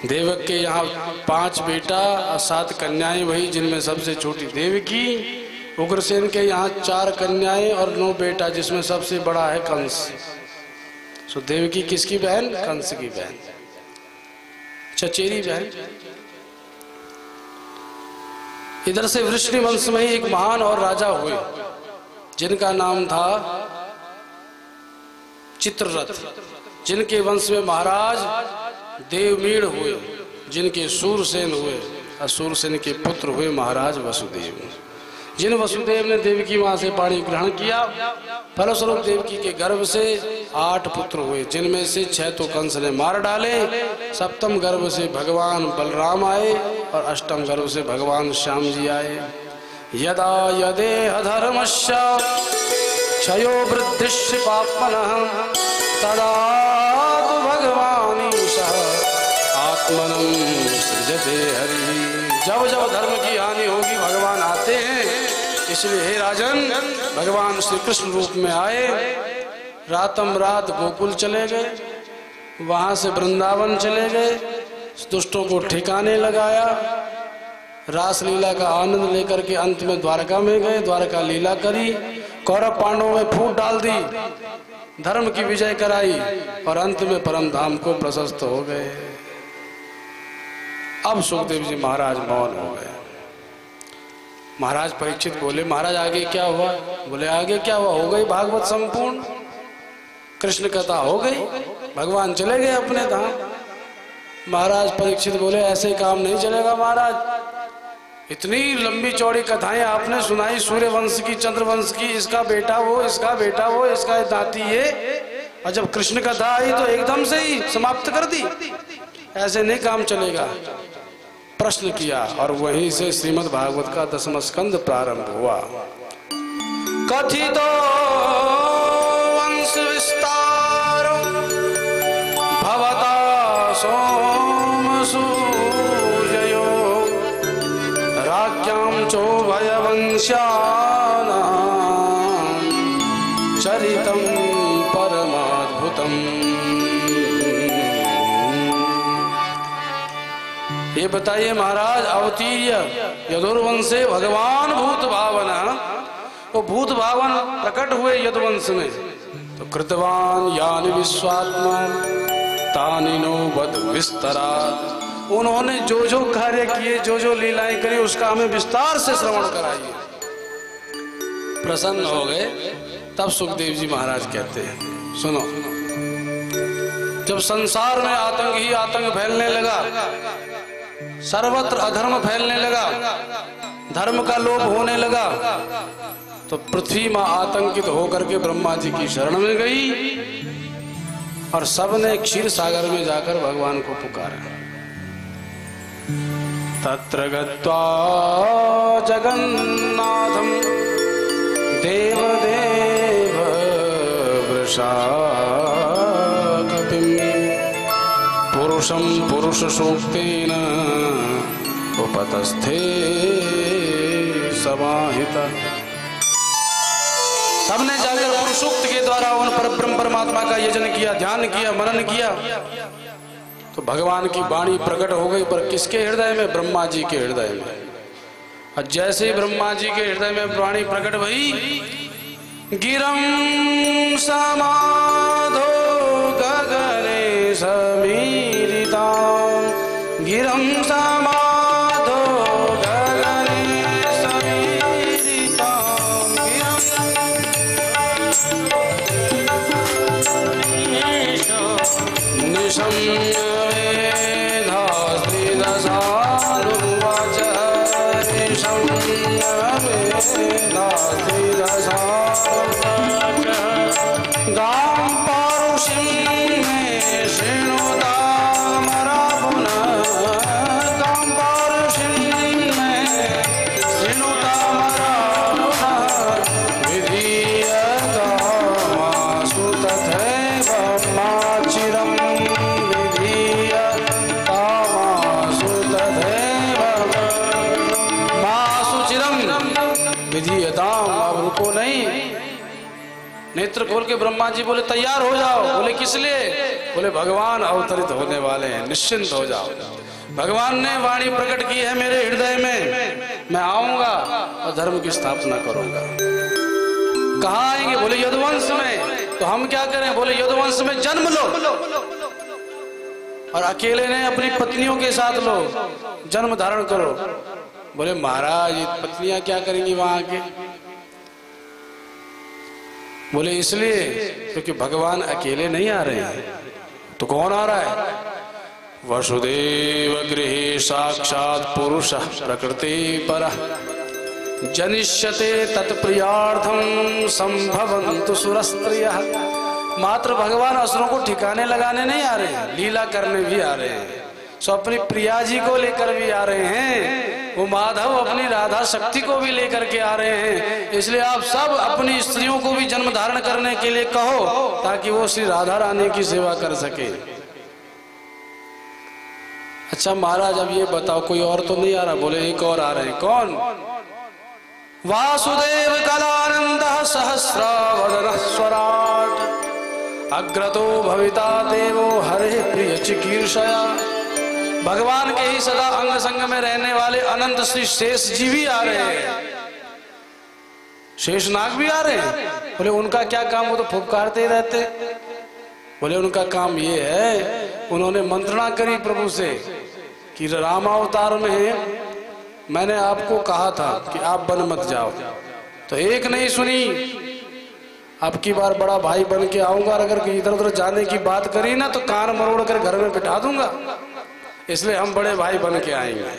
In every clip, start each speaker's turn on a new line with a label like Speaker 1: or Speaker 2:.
Speaker 1: देवक के यहाँ 5 बेटा और 7 कन्याएं वही, जिनमें सबसे छोटी देवकी। उग्रसेन के यहाँ 4 कन्याएं और 9 बेटा, जिसमें सबसे बड़ा है कंस। सो देवकी किसकी बहन? कंस की बहन, चचेरी बहन। इधर से वृष्णि वंश में ही एक महान और राजा हुए, जिनका नाम था चित्ररथ, जिनके वंश में महाराज देवमीड़ हुए, जिनके सूरसेन हुए, और सूरसेन के पुत्र हुए महाराज वसुदेव। जिन वसुदेव ने देवकी मां से पाणी ग्रहण किया, फलस्वरूप देवकी के गर्भ से 8 पुत्र हुए, जिनमें से 6 तो कंस ने मार डाले, 7वें गर्भ से भगवान बलराम आए और 8वें गर्भ से भगवान श्याम जी आए। यदा यदेह धर्मस्य क्षयो वृद्धिश्च पाप्मनः तदा तु भगवान आत्मनं सृजते हरि। जब जब धर्म की हानि होगी भगवान आते हैं, इसलिए हे राजन, भगवान श्री कृष्ण रूप में आए। रातम रात गोकुल चले गए, वहां से वृंदावन चले गए, दुष्टों को ठिकाने लगाया, रासलीला का आनंद लेकर के अंत में द्वारका में गए, द्वारका लीला करी, कौरव पांडवों में फूट डाल दी, धर्म की विजय कराई और अंत में परम धाम को प्रशस्त हो गए। अब सुखदेव जी महाराज मौन हो गए। महाराज परीक्षित बोले, महाराज आगे क्या हुआ? बोले आगे क्या हुआ, हो गई भागवत संपूर्ण, कृष्ण कथा हो गई, भगवान चले गए अपने धाम। महाराज परीक्षित बोले ऐसे काम नहीं चलेगा महाराज, इतनी लंबी चौड़ी कथाएं आपने सुनाई, सूर्य वंश की, चंद्र वंश की, इसका बेटा वो, इसका बेटा वो, इसका नाती ये, और जब कृष्ण कथा आई तो एकदम से ही समाप्त कर दी, ऐसे नहीं काम चलेगा। प्रश्न किया और वहीं से श्रीमद् भागवत का 10वां स्कंद प्रारंभ हुआ। कथितो वंश विस्तार भवता सोम सूर्यो राज्ञां चोभयवंश्यानां चरितं परमाद्भुतम्। ये बताइए महाराज, अवतीर्य यदुर्वंशे भगवान भूत भावन, वो भूत भावन प्रकट हुए यदुवंश में, तो कृतवान यानि विश्वात्मा तानि नो वद विस्तरात्, उन्होंने जो जो कार्य किए, जो जो लीलाएं करी, उसका हमें विस्तार से श्रवण कराइए। प्रसन्न हो गए। तब सुखदेव जी महाराज कहते हैं, सुनो, जब संसार में आतंक ही आतंक फैलने लगा, सर्वत्र अधर्म फैलने लगा, धर्म का लोभ होने लगा, तो पृथ्वी मां आतंकित होकर के ब्रह्मा जी की शरण में गई और सबने क्षीर सागर में जाकर भगवान को पुकारा। तत्र गत्वा जगन्नाथं देवदेव वृषाकपिं पुरुषं पुरुषसूक्तेन उपतस्थे समाहिता। सबने जाकर पुरुषोक्त के द्वारा उन परब्रह्म परमात्मा का यजन किया, ध्यान किया, मनन किया, तो भगवान की वाणी प्रकट हो गई। पर किसके हृदय में? ब्रह्मा जी के हृदय में। और जैसे ही ब्रह्मा जी के हृदय में वाणी प्रकट हुई, गिरं समाधो गगने समीरितां, गिरं समाधो गगने समीरितां, निशम्य वेधास्ति दशानुवाच, निशम्य वेधास्ति दशानुवाच, गां अब रुको नहीं। नेत्र खोल के ब्रह्मा जी बोले तैयार हो जाओ। बोले किस लिए? बोले भगवान अवतरित होने वाले हैं, निश्चिंत हो जाओ। भगवान ने वाणी प्रकट की है मेरे हृदय में, मैं आऊंगा और धर्म की स्थापना करूंगा। कहाँ आएंगे? बोले यदुवंश में। तो हम क्या करें? बोले यदुवंश में जन्म लो और अकेले ने अपनी पत्नियों के साथ लो, जन्म धारण करो। बोले महाराज ये पत्नियां क्या करेंगी वहां आके? बोले इसलिए क्योंकि भगवान अकेले नहीं आ रहे हैं। तो कौन आ रहा है? वसुदेव गृहे साक्षात पुरुष प्रकृति परः जनिष्यते तत्प्रियार्थम संभवन्तु सुरस्त्रियः। मात्र भगवान असुरों को ठिकाने लगाने नहीं आ रहे हैं, लीला करने भी आ रहे हैं। सो अपनी प्रिया जी को लेकर भी आ रहे हैं, वो माधव अपनी राधा शक्ति को भी लेकर के आ रहे हैं। इसलिए आप सब अपनी स्त्रियों को भी जन्म धारण करने के लिए कहो ताकि वो श्री राधा रानी की सेवा कर सके। अच्छा महाराज अब ये बताओ कोई और तो नहीं आ रहा? बोले एक और आ रहे हैं। कौन? वासुदेव कलानंद सहस्रावदन स्वराट अग्रतो भविता देवो हरे प्रिय चिकीर्षया। भगवान के ही सदा अंग संग में रहने वाले अनंत श्री शेष जी भी आ रहे हैं, शेषनाग भी आ रहे हैं। बोले उनका क्या काम? वो तो फुफकारते ही रहते। बोले उनका काम ये है, उन्होंने मंत्रणा करी प्रभु से कि रामावतार में मैंने आपको कहा था कि आप बन मत जाओ, तो एक नहीं सुनी। अब की बार बड़ा भाई बन के आऊंगा, अगर इधर उधर जाने की बात करी ना तो कान मरोड़ कर घर में बिठा दूंगा, इसलिए हम बड़े भाई बन के आएंगे।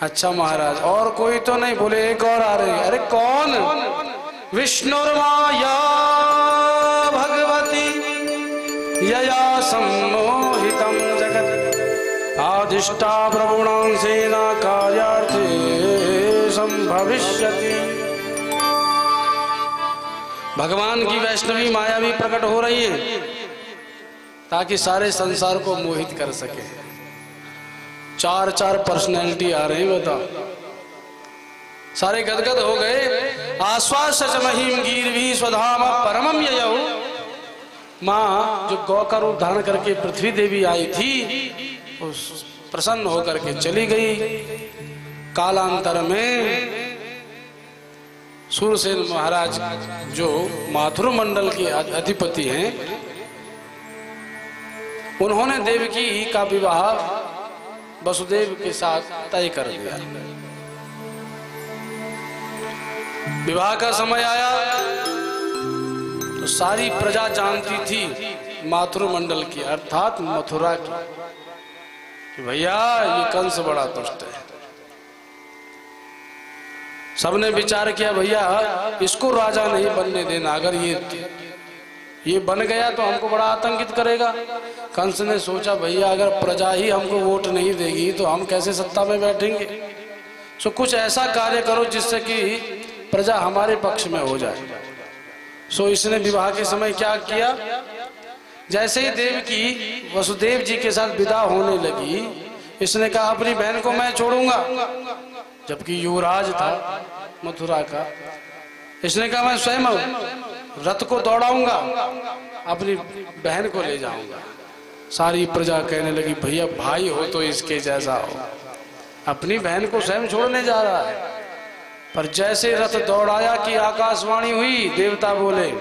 Speaker 1: अच्छा महाराज और कोई तो नहीं? बोले एक और आ रहे हैं। अरे कौन? विष्णुर्माया भगवती यया सम्मोहितं जगत् आदिष्टा प्रभुणां सेना कार्यार्थे संभविष्यति। भगवान की वैष्णवी माया भी प्रकट हो रही है ताकि सारे संसार को मोहित कर सके। चार चार पर्सनैलिटी आ रही, बताओ। सारे गदगद हो गए। आश्वास महिम गीर्वी स्वधाम परमम ययौ। माँ जो गौ का रूप धारण करके पृथ्वी देवी आई थी, उस प्रसन्न होकर के चली गई। कालांतर में सूरसेन महाराज जो माथुर मंडल के अधिपति हैं, उन्होंने देवकी का विवाह वसुदेव के साथ तय कर दिया। विवाह का समय आया तो सारी प्रजा जानती थी माथुर मंडल की अर्थात मथुरा की कि भैया ये कंस बड़ा दुष्ट है। सबने विचार किया भैया इसको राजा नहीं बनने देना, अगर ये बन गया तो हमको बड़ा आतंकित करेगा। कंस ने सोचा भैया अगर प्रजा ही हमको वोट नहीं देगी तो हम कैसे सत्ता में बैठेंगे। सो कुछ ऐसा कार्य करो जिससे कि प्रजा हमारे पक्ष में हो जाए। सो इसने विवाह के समय क्या किया, जैसे ही देवकी वसुदेव जी के साथ विदा होने लगी, इसने कहा अपनी बहन को मैं छोड़ूंगा, जबकि युवराज था मथुरा का। इसने कहा मैं स्वयं रथ को दौड़ाऊंगा, अपनी बहन को ले जाऊंगा। सारी प्रजा कहने लगी भैया भाई हो तो इसके जैसा हो, अपनी बहन को स्वयं छोड़ने जा रहा है। पर जैसे रथ दौड़ाया कि आकाशवाणी हुई, देवता बोले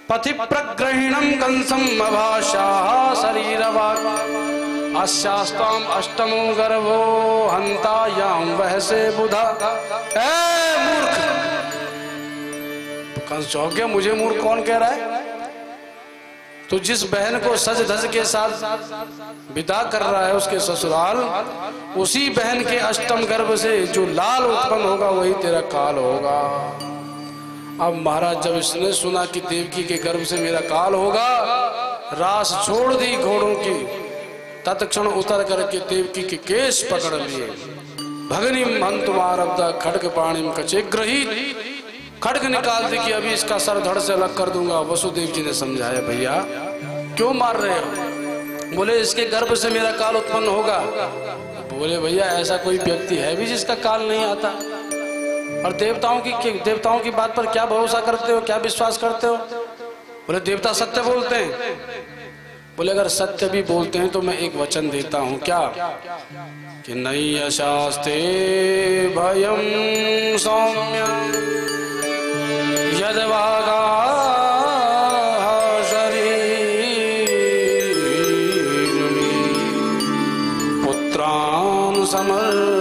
Speaker 1: पथि प्रग्रहिणम कंसम अभाषा शरीरवाक् अस्यास्ताम अष्टमो गर्भो हंतायाम वहसे बुधा। ए मूर्ख! कंस चौंक गया, मुझे मूर्ख कौन कह रहा है? तो जिस बहन को सज धज के साथ विदा कर रहा है उसके ससुराल, उसी बहन के अष्टम गर्भ से जो लाल उत्पन्न होगा वही तेरा काल होगा। अब महाराज जब इसने सुना कि देवकी के गर्भ से मेरा काल होगा, रास छोड़ दी घोड़ों की, तत्क्षण उतर करके देवकी के केश पकड़ लिए। भगनिम हंतुमारब्धा खड्ग पाणिम कचेग्रहीत, खड्ग निकाल दी कि अभी इसका सर धड़ से अलग कर दूंगा। वसुदेव जी ने समझाया भैया क्यों मार रहे हो? बोले इसके गर्भ से मेरा काल उत्पन्न होगा। बोले भैया ऐसा कोई व्यक्ति है भी जिसका काल नहीं आता? और देवताओं की बात पर क्या भरोसा करते हो, क्या विश्वास करते हो? बोले देवता सत्य बोलते हैं। बोले अगर सत्य भी बोलते हैं तो मैं एक वचन देता हूं, क्या कि नय्य शास्ते भयं सौम्य यद्वागा पुत्रान् समर्पयिष्येष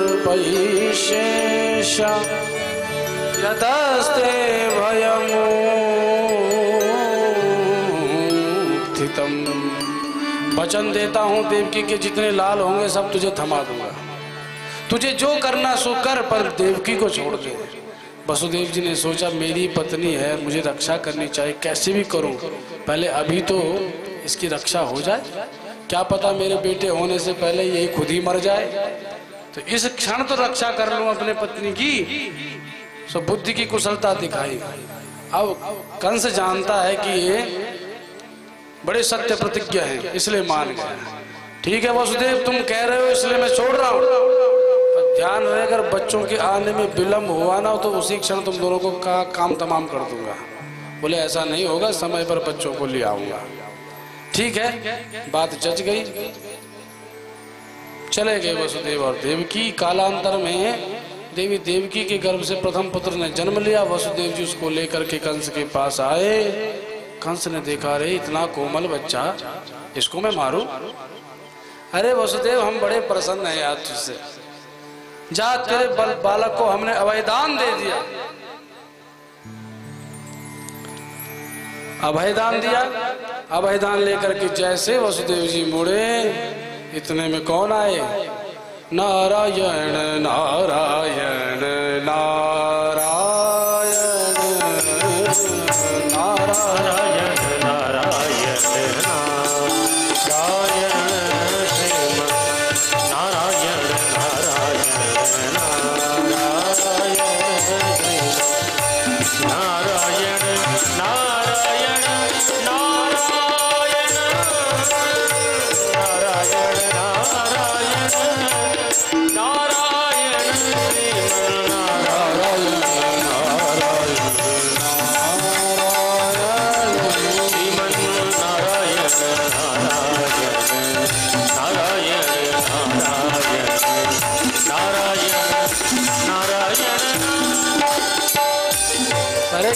Speaker 1: यतस्ते भयमुत्थितम्। वचन देता हूं देवकी के जितने लाल होंगे सब तुझे थमा दूंगा, तुझे जो करना सो कर, पर देवकी को छोड़ दे। वसुदेव जी ने सोचा मेरी पत्नी है, मुझे रक्षा करनी चाहिए, कैसे भी करूं, पहले अभी तो इसकी रक्षा हो जाए, क्या पता मेरे बेटे होने से पहले यही खुद ही मर जाए, तो इस क्षण तो रक्षा कर लूं अपने पत्नी की। सो बुद्धि की कुशलता दिखाई। अब कंस जानता है कि ये बड़े सत्य प्रतिज्ञा है, इसलिए मान गया। ठीक है वसुदेव, तुम कह रहे हो इसलिए मैं छोड़ रहा हूं, पर ध्यान रहे अगर बच्चों के आने में विलंब हुआ ना तो उसी क्षण तुम दोनों को का काम तमाम कर दूंगा। बोले ऐसा नहीं होगा, समय पर बच्चों को ले आऊंगा। ठीक है, बात जच गई। चले गए वसुदेव और देवकी। कालांतर में देवी देवकी के गर्भ से प्रथम पुत्र ने जन्म लिया। वसुदेव जी उसको लेकर के कंस के पास आए। कंस ने देखा रे इतना कोमल बच्चा, इसको मैं मारूं? अरे वसुदेव हम बड़े प्रसन्न हैं यार तुझसे, जा तेरे बालक को हमने अभयदान दे दिया। अभयदान दिया। अभयदान लेकर के जैसे वसुदेव जी मुड़े, इतने में कौन आए? नारायण नारायण नारायण नारायण नारायण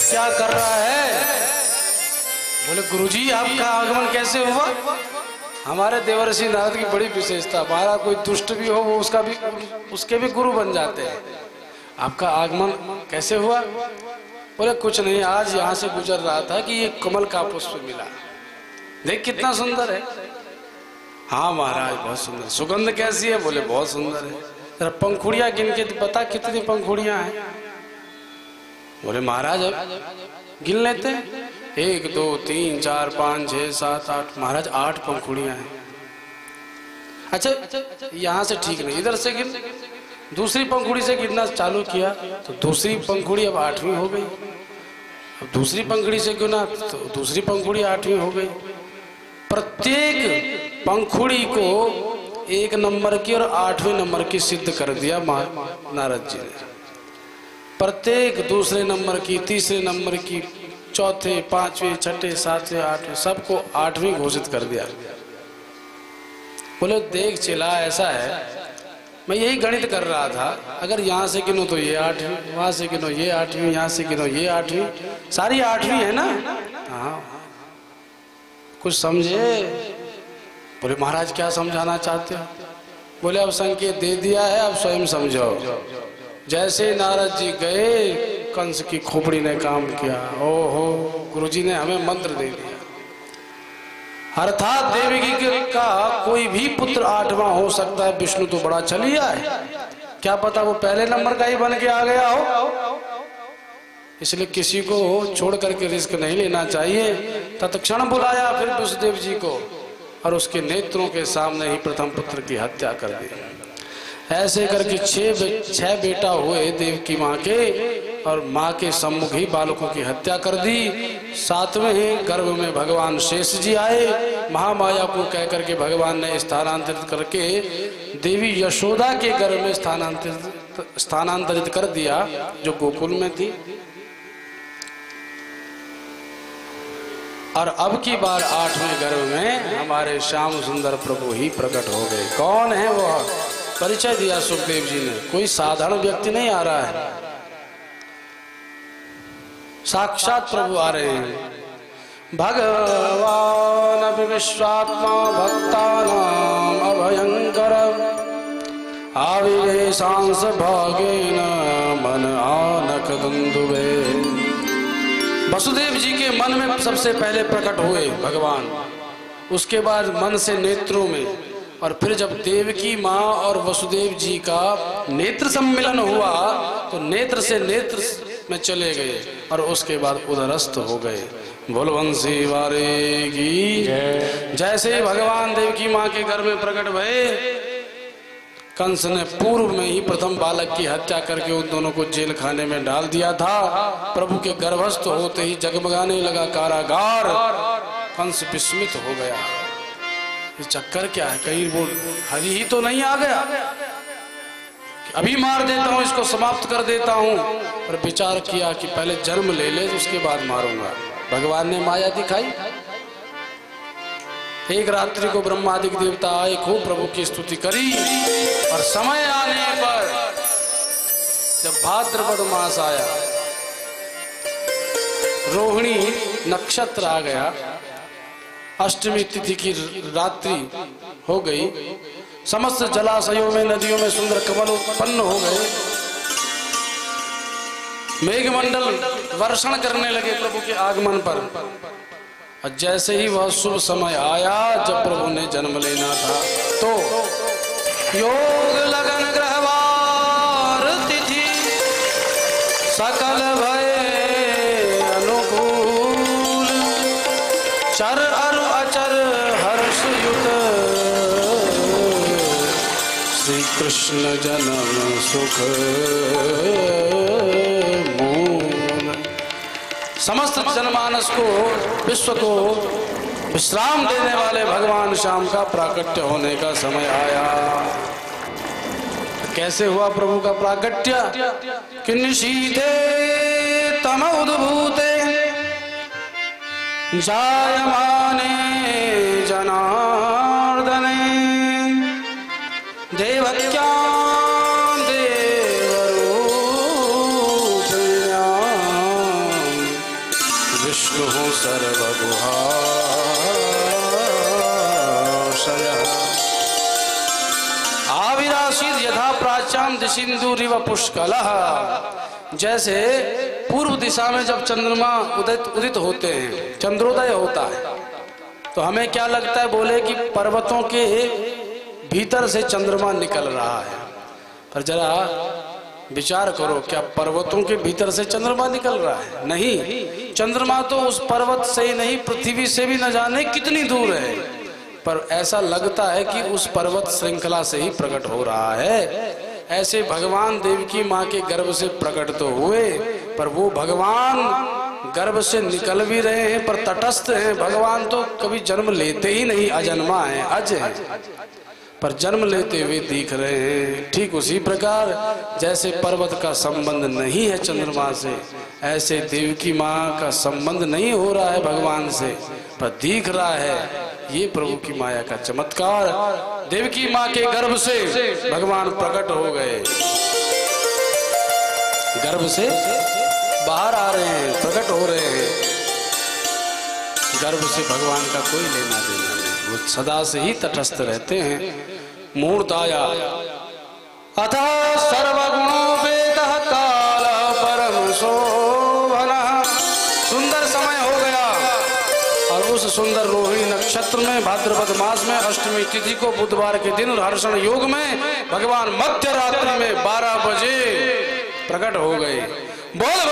Speaker 1: क्या कर रहा है? बोले गुरुजी आपका आगमन कैसे हुआ? हमारे देवर्षि नारद की बड़ी विशेषता, हमारा कोई दुष्ट भी हो वो उसके भी गुरु बन जाते हैं। आपका आगमन कैसे हुआ? बोले कुछ नहीं, आज यहाँ से गुजर रहा था कि ये कमल का पुष्प मिला, देख कितना सुंदर है। हाँ महाराज बहुत सुंदर। सुगंध कैसी है? बोले बहुत सुंदर है। जरा पंखुड़ियां गिन के बता कितनी पंखुड़ियां हैं? बोले महाराज गिन लेते हैं, 1 2 3 4 5 6 7 8। महाराज 8 पंखुड़ियां हैं। अच्छा यहाँ से ठीक नहीं, इधर से गिन। दूसरी पंखुड़ी से गिनना चालू किया तो दूसरी पंखुड़ी अब 8वीं हो गई। अब दूसरी पंखुड़ी से गिना तो दूसरी पंखुड़ी 8वीं हो गई। प्रत्येक पंखुड़ी को 1 नंबर की और 8वें नंबर की सिद्ध कर दिया नारद जी ने। प्रत्येक दूसरे नंबर की, तीसरे नंबर की, चौथे, 5वें, 6ठे, 7वें, 8वें, सबको 8वीं घोषित कर दिया। बोले देख चिल्ला, ऐसा है मैं यही गणित कर रहा था, अगर यहाँ से गिनो तो ये 8वीं, वहां से गिनो ये 8वीं, यहाँ से गिनो ये 8वीं, सारी 8वीं है ना? हाँ कुछ समझे? बोले महाराज क्या समझाना चाहते हो? बोले अब संकेत दे दिया है, अब स्वयं समझो। जैसे नारद जी गए, कंस की खोपड़ी ने काम किया। ओहो, गुरुजी ने हमें मंत्र दे दिया। अर्थात देवकी का कोई भी पुत्र 8वां हो सकता है। विष्णु तो बड़ा छलिया है, क्या पता वो पहले नंबर का ही बन के आ गया हो। इसलिए किसी को छोड़ करके रिस्क नहीं लेना चाहिए। तत्क्षण बुलाया फिर वसुदेव जी को और उसके नेत्रों के सामने ही प्रथम पुत्र की हत्या कर दी। ऐसे करके 6 बेटा हुए देवकी माँ के, और माँ के सम्मुख ही बालकों की हत्या कर दी। 7वें गर्भ में भगवान शेष जी आए। महामाया को कह करके भगवान ने स्थानांतरित करके देवी यशोदा के गर्भ में स्थानांतरित स्थानांतरित कर दिया जो गोकुल में थी। और अब की बार 8वें गर्भ में हमारे श्याम सुंदर प्रभु ही प्रकट हो गए। कौन है वो? परिचय दिया सुखदेव जी ने। कोई साधारण व्यक्ति नहीं आ रहा है, साक्षात प्रभु आ रहे हैं। भगवान विश्वात्मा भक्तानां अभयंकर आविवेशांस भागेन मन आनक दुंदुभे। वसुदेव जी के मन में सबसे पहले प्रकट हुए भगवान, उसके बाद मन से नेत्रों में, और फिर जब देवकी माँ और वसुदेव जी का नेत्र सम्मिलन हुआ तो नेत्र से नेत्र में चले गए और उसके बाद उदरस्थ हो गए। बोलवंशी वारे की जैसे ही भगवान देवकी माँ के घर में प्रकट भये, कंस ने पूर्व में ही प्रथम बालक की हत्या करके उन दोनों को जेल खाने में डाल दिया था। प्रभु के गर्भस्थ होते ही जगमगाने लगा कारागार। कंस विस्मित हो गया, ये चक्कर क्या है? कहीं वो हरि ही तो नहीं आ गया? अभी मार देता हूं, इसको समाप्त कर देता हूं। पर विचार किया कि पहले जन्म ले ले, उसके बाद मारूंगा। भगवान ने माया दिखाई। एक रात्रि को ब्रह्मादिक देवता आए, खूब प्रभु की स्तुति करी, और समय आने पर जब भाद्रपद मास आया, रोहिणी नक्षत्र आ गया, अष्टमी तिथि की रात्रि हो गई, समस्त जलाशयों में नदियों में सुंदर कमल उत्पन्न हो गए, मेघमंडल वर्षण करने लगे प्रभु के आगमन पर। और जैसे ही वह शुभ समय आया जब प्रभु ने जन्म लेना था, तो योग लगन ग्रहवार तिथि सकल भय अनुकूल, चर अरु अचर हर्ष युत श्री कृष्ण जन्म सुख मूल। समस्त जनमानस को, विश्व को विश्राम देने वाले भगवान श्याम का प्राकट्य होने का समय आया। कैसे हुआ प्रभु का प्राकट्य? कि निशीथे तम उद्भूते जायमाने जनार्दने देवक्या आविराशीद यथा प्राच्याम दिशिंदुरिव पुष्कलः। जैसे पूर्व दिशा में जब चंद्रमा उदित होते हैं, चंद्रोदय होता है, तो हमें क्या लगता है? बोले कि पर्वतों के भीतर से चंद्रमा निकल रहा है। पर जरा विचार करो, क्या पर्वतों के भीतर से चंद्रमा निकल रहा है? नहीं, चंद्रमा तो उस पर्वत से ही नहीं, पृथ्वी से भी न जाने कितनी दूर है, पर ऐसा लगता है कि उस पर्वत श्रृंखला से ही प्रकट हो रहा है। ऐसे भगवान देवकी माँ के गर्भ से प्रकट तो हुए, पर वो भगवान गर्भ से निकल भी रहे हैं पर तटस्थ हैं। भगवान तो कभी जन्म लेते ही नहीं, अजन्मा है, अज है, पर जन्म लेते हुए दिख रहे हैं। ठीक उसी प्रकार जैसे पर्वत का संबंध नहीं है चंद्रमा से, ऐसे देवकी माँ का संबंध नहीं हो रहा है भगवान से, पर दिख रहा है। ये प्रभु की माया का चमत्कार। देवकी माँ के गर्भ से भगवान प्रकट हो गए, गर्भ से बाहर आ रहे हैं, प्रकट हो रहे हैं। गर्भ से भगवान का कोई लेना देना नहीं, वो सदा से ही तटस्थ रहते हैं। मूर्ताया अतः सर्वगुणोपेतः काल परम शोभनः। सुंदर समय हो गया, और उस सुंदर रोहिणी नक्षत्र में भाद्रपद मास में अष्टमी तिथि को बुधवार के दिन हर्षण योग में भगवान मध्य रात्रि में 12 बजे प्रकट हो गए। बोल